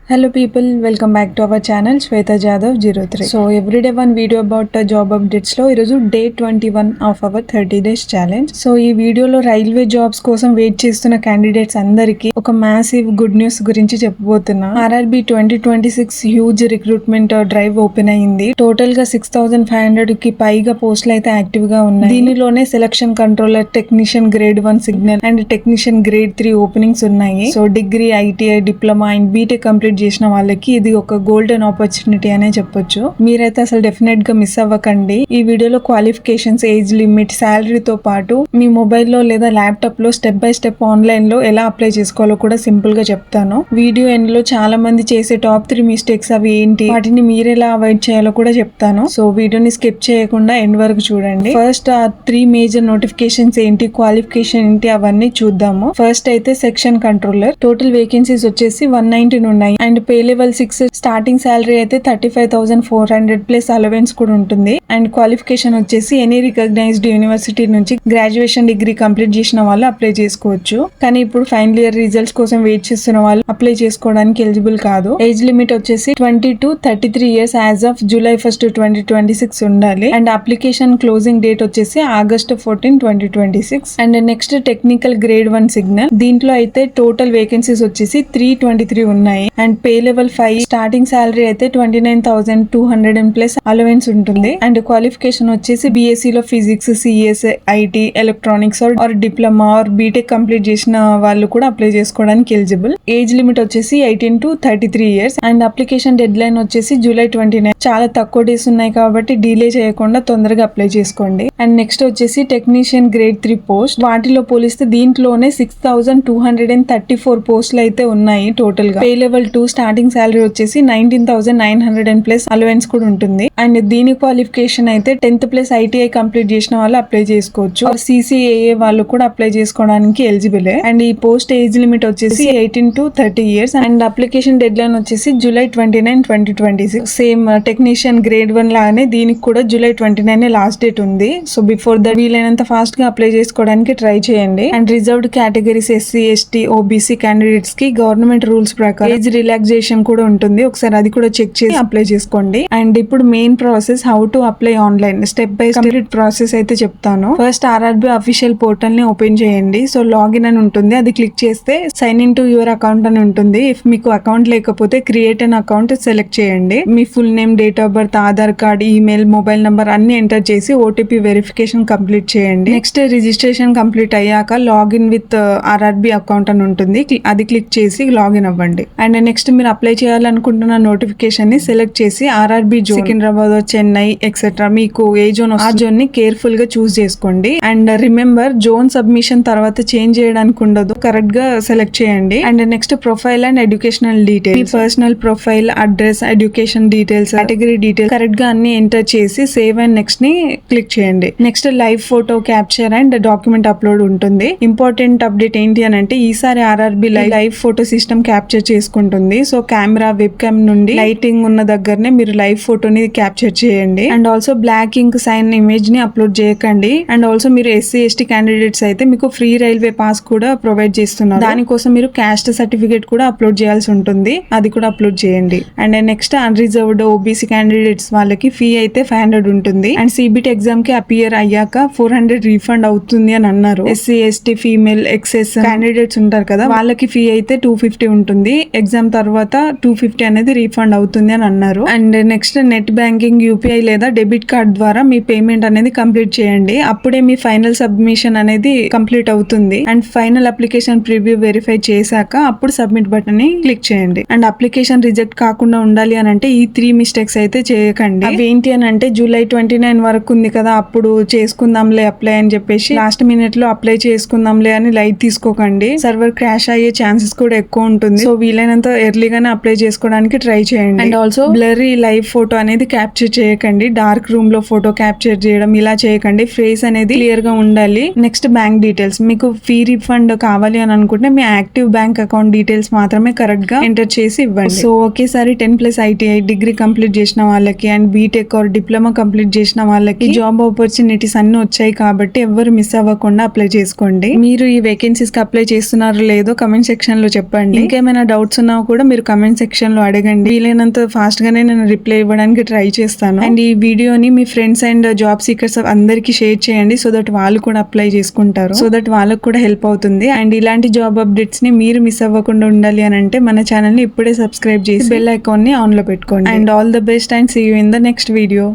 Hello people, welcome back to our channel Shweta Jadhav 03. So everyday one video about job updates లో ఈరోజు day 21 of our 30 days challenge. So ఈ వీడియోలో railway jobs కోసం wait చేస్తున్న candidates అందరికి ఒక massive good news గురించి చెప్పబోతున్నా. RRB 2026 huge recruitment drive open అయింది. టోటల్ గా 6500 కి పైగా పోస్టులు అయితే యాక్టివ్ గా ఉన్నాయి. దీనిలోనే selection controller, technician grade 1 signal and technician grade 3 openings ఉన్నాయి. So degree, ITI, diploma and BTech complete చేసిన వాళ్ళకి ఇది ఒక గోల్డెన్ ఆపర్చునిటీ అనే చెప్పొచ్చు. మీరైతే అసలు డెఫినెట్ గా మిస్ అవ్వకండి. ఈ వీడియోలో క్వాలిఫికేషన్స్, ఏజ్ లిమిట్, శాలరీతో పాటు మీ మొబైల్లో లేదా ల్యాప్టాప్ లో స్టెప్ బై స్టెప్ ఆన్లైన్ లో ఎలా అప్లై చేసుకోవాలో కూడా సింపుల్ గా చెప్తాను. వీడియో ఎండ్ లో చాలా మంది చేసే టాప్ 3 మిస్టేక్స్ అవి ఏంటి, వాటిని మీరెలా అవాయిడ్ చేయాలో కూడా చెప్తాను. సో వీడియోని స్కిప్ చేయకుండా ఎండ్ వరకు చూడండి. ఫస్ట్ ఆ 3 మేజర్ నోటిఫికేషన్స్ ఏంటి, క్వాలిఫికేషన్ ఏంటి అవన్నీ చూద్దాము. ఫస్ట్ అయితే సెక్షన్ కంట్రోలర్. టోటల్ వేకెన్సీస్ వచ్చేసి 119 ఉన్నాయి and pay level 6. Starting salary అయితే 35,400 ప్లస్ అలవెన్స్ కూడా ఉంటుంది. అండ్ క్వాలిఫికేషన్ వచ్చేసి ఎనీ రికగ్నైజ్డ్ యూనివర్సిటీ నుంచి గ్రాడ్యుయేషన్ డిగ్రీ కంప్లీట్ చేసిన వాళ్ళు అప్లై చేసుకోవచ్చు. కానీ ఇప్పుడు ఫైనల్ ఇయర్ రిజల్ట్స్ కోసం వెయిట్ చేస్తున్న వాళ్ళు అప్లై చేసుకోవడానికి ఎలిజిబుల్ కాదు. ఏజ్ లిమిట్ వచ్చేసి 20 to 33 years as of July 1st, 2026 ఉండాలి. అండ్ అప్లికేషన్ క్లోజింగ్ డేట్ వచ్చేసి August 14, 2026. And next technical grade 1 signal. దీంట్లో అయితే టోటల్ వేకెన్సీస్ వచ్చేసి 323 ఉన్నాయి and pay level 5. Starting salary అయితే 29,200 ప్లస్ అలవెన్స్ ఉంటుంది. అండ్ క్వాలిఫికేషన్ వచ్చేసి BSc లో physics, CS, IT, electronics or diploma or BTech complete చేసిన వాళ్ళు కూడా అప్లై చేసుకోవడానికి ఎలిజిబుల్. ఏజ్ లిమిట్ వచ్చేసి 18 to 33 years and application dead line వచ్చేసి July 29. చాలా తక్కువ డేస్ ఉన్నాయి కాబట్టి డిలే చేయకుండా తొందరగా అప్లై చేసుకోండి. అండ్ నెక్స్ట్ వచ్చేసి టెక్నీషియన్ గ్రేడ్ 3 పోస్ట్. వాటిలో పోలిస్తే దీంట్లోనే 6,234 పోస్టులు అయితే ఉన్నాయి టోటల్ గా. Pay level 2. స్టార్టింగ్ శాలరీ వచ్చేసి 19,900 ప్లస్ అలవెన్స్ కూడా ఉంటుంది. అండ్ దీని క్వాలిఫికేషన్ అయితే 10th ప్లస్ ITI కంప్లీట్ చేసిన వాళ్ళు అప్లై చేసుకోవచ్చు. CCAA వాళ్ళు కూడా అప్లై చేసుకోవడానికి ఎలిజిబుల్. అండ్ ఈ పోస్ట్ ఏజ్ లిమిట్ వచ్చేసి 18 to 30 years and application dead line వచ్చేసి July 29, 2026. సేమ్ టెక్నీషియన్ గ్రేడ్ 1 లాగానే దీనికి కూడా July 29 లాస్ట్ డేట్ ఉంది. సో బిఫోర్ ద వీలైనంత ఫాస్ట్ గా అప్లై చేసుకోవడానికి ట్రై చేయండి. And reserved categories SC, ST, OBC candidates కి గవర్నమెంట్ రూల్స్ ప్రకారం ఏజ్ రిలాక్సేషన్ కూడా ఉంటుంది. ఒకసారి అది కూడా చెక్ చేసి అప్లై చేసుకోండి. అండ్ ఇప్పుడు main process how to apply online step by complete process అయితే చెప్తాను. ఫస్ట్ RRB అఫీషియల్ పోర్టల్ ని ఓపెన్ చేయండి. సో లాగిన్ అని ఉంటుంది, అది క్లిక్ చేస్తే sign in to your account అని ఉంటుంది. ఇఫ్ మీకు అకౌంట్ లేకపోతే క్రియేట్ అన్ అకౌంట్ సెలెక్ట్ చేయండి. మీ full name, date of birth, Aadhaar card, email, mobile number అన్ని ఎంటర్ చేసి OTP వెరిఫికేషన్ కంప్లీట్ చేయండి. నెక్స్ట్ రిజిస్ట్రేషన్ కంప్లీట్ అయ్యాక లాగిన్ విత్ RRB అకౌంట్ అని ఉంటుంది, అది క్లిక్ చేసి లాగిన్ అవ్వండి. అండ్ నెక్స్ట్ మీరు అప్లై చేయాలనుకుంటున్న నోటిఫికేషన్ ని సెలెక్ట్ చేసి RRB zone, Secunderabad, Chennai etcetera మీకు ఏ జోన్ ఆ జోన్ ని కేర్ఫుల్ గా చూస్ చేసుకోండి. అండ్ రిమెంబర్, జోన్ సబ్మిషన్ తర్వాత చేంజ్ చేయడానికి ఉండదు, కరెక్ట్ గా సెలెక్ట్ చేయండి. And next profile and educational details, personal profile, address, education details, category details correct గా అన్ని ఎంటర్ చేసి సేవ్ అండ్ నెక్స్ట్ ని క్లిక్ చేయండి. Next live photo capture and document upload ఉంటుంది. ఇంపార్టెంట్ అప్డేట్ ఏంటి అని అంటే ఈసారి RRB live photo system capture చేసుకుంటుంది. సో కెమెరా, వెబ్ క్యామ్ నుండి లైటింగ్ ఉన్న దగ్గరనే మీరు లైవ్ ఫోటోని క్యాప్చర్ చేయండి. And also black ink sign image ని అప్లోడ్ చేయకండి. అండ్ ఆల్సో మీరు SC, ST క్యాండిడేట్స్ అయితే మీకు ఫ్రీ రైల్వే పాస్ కూడా ప్రొవైడ్ చేస్తున్నారు. దానికోసం మీరు క్యాస్ట్ సర్టిఫికేట్ కూడా అప్లోడ్ చేయాల్సి ఉంటుంది, అది కూడా అప్లోడ్ చేయండి. And next unreserved OBC candidates వాళ్ళకి ఫీ అయితే 500 ఉంటుంది. అండ్ CBT ఎగ్జామ్ కి అపియర్ అయ్యాక 400 రీఫండ్ అవుతుంది అని అన్నారు. SC, ST, female, XS candidates ఉంటారు కదా, వాళ్ళకి ఫీ అయితే 250 ఉంటుంది. ఎగ్జామ్ తర్వాత 250 అనేది రీఫండ్ అవుతుంది అని అన్నారు. And next net banking, UPI లేదా డెబిట్ కార్డ్ ద్వారా మీ పేమెంట్ అనేది కంప్లీట్ చేయండి. అప్పుడే మీ ఫైనల్ సబ్మిషన్ అనేది కంప్లీట్ అవుతుంది. And final application preview verify చేశాక అప్పుడు సబ్మిట్ బటన్ ని క్లిక్ చేయండి. అండ్ అప్లికేషన్ రిజెక్ట్ కాకుండా ఉండాలి అని అంటే ఈ 3 మిస్టేక్స్ అయితే చేయకండి. అవి ఏంటి అని అంటే July 29 వరకు ఉంది కదా, అప్పుడు చేసుకుందాంలే అప్లై అని చెప్పేసి లాస్ట్ మినిట్ లో అప్లై చేసుకుందాంలే అని లైట్ తీసుకోకండి. సర్వర్ క్రాష్ అయ్యే ఛాన్సెస్ కూడా ఎక్కువ ఉంటుంది. సో వీలైనంత ఎర్లీగానే అప్లై చేసుకోవడానికి ట్రై చేయండి. అండ్ ఆల్సో బ్లరీ లైవ్ ఫోటో అనేది క్యాప్చర్ చేయకండి. డార్క్ రూమ్ లో ఫోటో క్యాప్చర్ చేయడం ఇలా చేయకండి. ఫేస్ అనేది క్లియర్ గా ఉండాలి. నెక్స్ట్ బ్యాంక్ డీటెయిల్స్, మీకు ఫీ రిఫండ్ కావాలి అని అనుకుంటే మీ యాక్టివ్ బ్యాంక్ అకౌంట్ డీటెయిల్స్ మాత్రమే కరెక్ట్ గా ఎంటర్ చేసి ఇవ్వండి. సో ఒకేసారి 10 ప్లస్ ITI డిగ్రీ కంప్లీట్ చేసిన వాళ్ళకి and BTech or diploma complete చేసిన వాళ్ళకి జాబ్ ఆపర్చునిటీస్ అన్ని వచ్చాయి కాబట్టి ఎవరు మిస్ అవ్వకుండా అప్లై చేసుకోండి. మీరు ఈ వేకెన్సీస్ కి అప్లై చేస్తున్నారో లేదో కమెంట్ సెక్షన్ లో చెప్పండి. ఇంకేమైనా డౌట్స్ ఉన్నా కూడా కూడా మీరు కమెంట్ సెక్షన్ లో అడగండి. వీలైనంత ఫాస్ట్ గానే నేను రిప్లై ఇవ్వడానికి ట్రై చేస్తాను. అండ్ ఈ వీడియోని మీ ఫ్రెండ్స్ అండ్ జాబ్ సీకర్స్ అందరికి షేర్ చేయండి, సో దట్ వాళ్ళు కూడా అప్లై చేసుకుంటారు, సో దట్ వాళ్ళకు కూడా హెల్ప్ అవుతుంది. అండ్ ఇలాంటి జాబ్ అప్డేట్స్ ని మీరు మిస్ అవ్వకుండా ఉండాలి అని అంటే మన ఛానల్ ని ఇప్పుడే సబ్స్క్రైబ్ చేసి బెల్ ఐకాన్ ని ఆన్ లో పెట్టుకోండి. And all the best and see you in the next video.